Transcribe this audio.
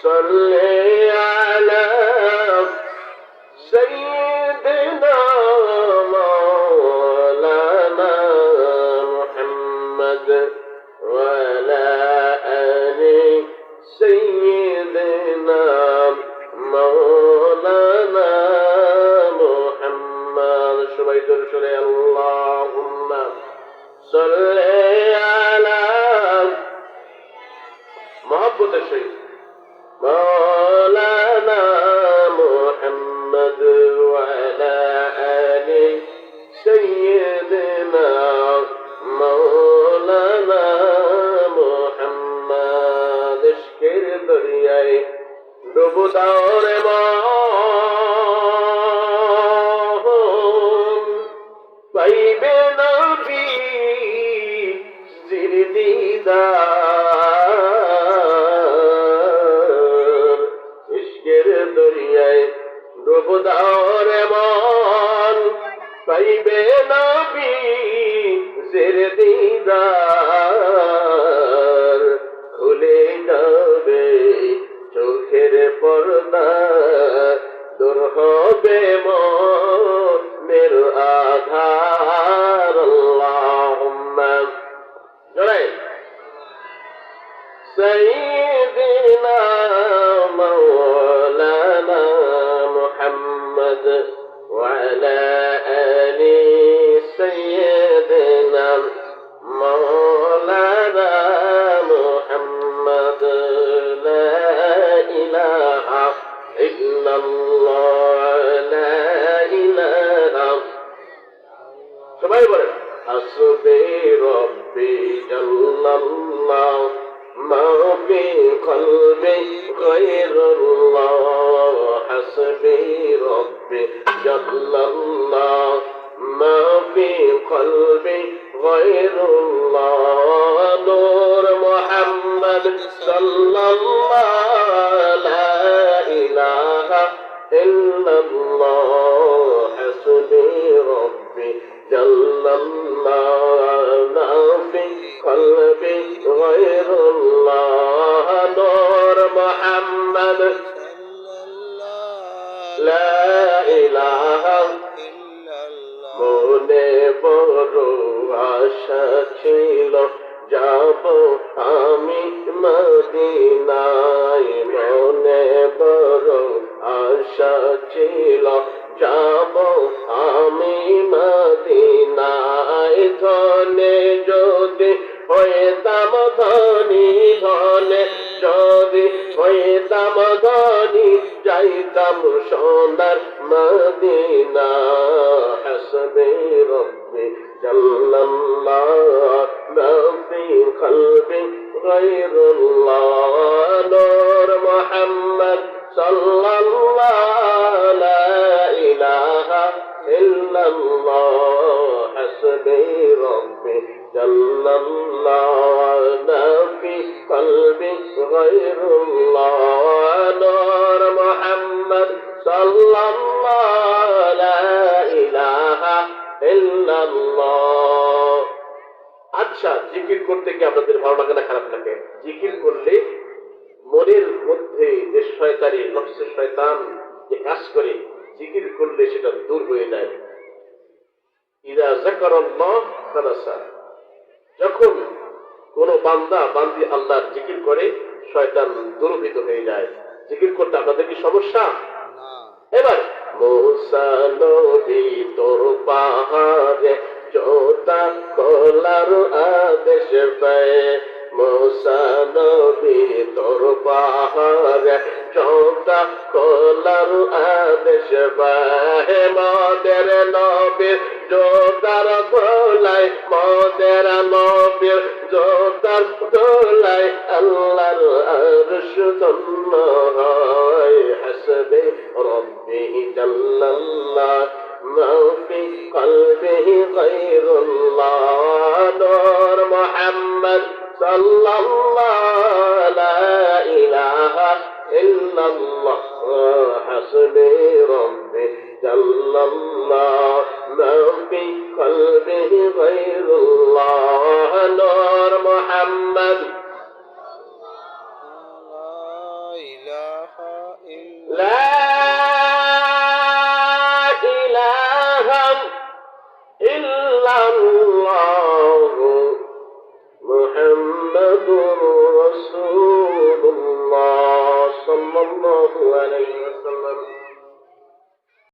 صل على سيدنا مولانا محمد وعلى آل سيدنا مولانا محمد شبيت رسول اللهم صل على محبة الشيخ مولانا محمد وعلى آل سيدنا مولانا محمد اشكر درياي ডুবু দাও রে মন পাইবে নবী জির দিদার ইশকের দরিয়ায় ডুবু দাও রে মন পাইবে নবী জির দিদার খুলে যাবে চোখের পর্দা দূর হবে মনের আধার আল্লাহুম্মা জোরে সাইয়্যিদিনা মাওলানা মুহাম্মদ ওয়া আলা আলি সাইয়্যিদিনা মাওলানা মুহাম্মদ সবাই বলেন হাসবি রব্বি জাল্লাল্লাহ মা ফি কলবি গায়রুল্লাহ হাসবি রব্বি জাল্লাল্লাহ মা ফি কলবি গায়রুল্লাহ নূর মুহাম্মদ সাল্লাল্লাহু লা ইলাহা ইল্লাল্লাহ হাসবি রব্বি জাল্লাল্লাহ মা ফি কলবি গায়রুল্লাহ নূর মুহাম্মদ লা ইলাহা ইল্লাল্লাহ মনে বড় আশা ছিল যাব আমি মদিনায় মনে বড় আশা ছিল যাব আমি মদিনায় ধনে যদি হইতাম ধনী ধনে যদি হইতাম ধনী যাইতাম সোনার মদিনা হাসবি রব্বি জাল্লাল্লাহ মা ফি কলবি গায়রুল্লাহ নূর মুহাম্মদ সাল্লাল্লাহু লা ইলাহা ইল্লাল্লাহ হাসবি রব্বি জাল্লাল্লাহু মা ফি কলবি গায়রুল্লাহ নূর মুহাম্মদ সাল্লাল্লাহু লা ইলাহা ইল্লাল্লাহ। আচ্ছা, জিকির করতে কি আপনাদের ভালো লাগে না খারাপ লাগে? জিকির করলে মনের মধ্যে যে শয়তানি নফসে শয়তান যে কাজ করে, জিকির করলে সেটা দূর হয়ে যায়। ইযা যাকারাল্লাহ খালাসা, যখন কোন বান্দা বান্দি আল্লাহর জিকির করে শয়তান দূরভূত হয়ে যায়। জিকির করতে আপনাদের কি সমস্যা? এবার মুসা নবী তোর পাহাড়ে জোতা খোলার আদেশ পায়, মুসা নবী তোর পাহাড়ে জোতা খোলার আদেশ পায়, মদের নবীর জোতার খোলায় মদের নবীর জোতার খোলায় আল্লাহর আরশ ধন্য হয়। হাসবি রব্বি জাল্লাল্লাহ মা ফি কলবিহি গায়রুল্লাহ নূর মুহাম্মদ সাল্লাল্লাহু লা ইলাহা ইল্লাল্লাহ হাসবি রব্বি জাল্লাল্লাহ মা ফি কলবিহি গায়রুল্লাহ নূর মুহাম্মদ إله إلا لا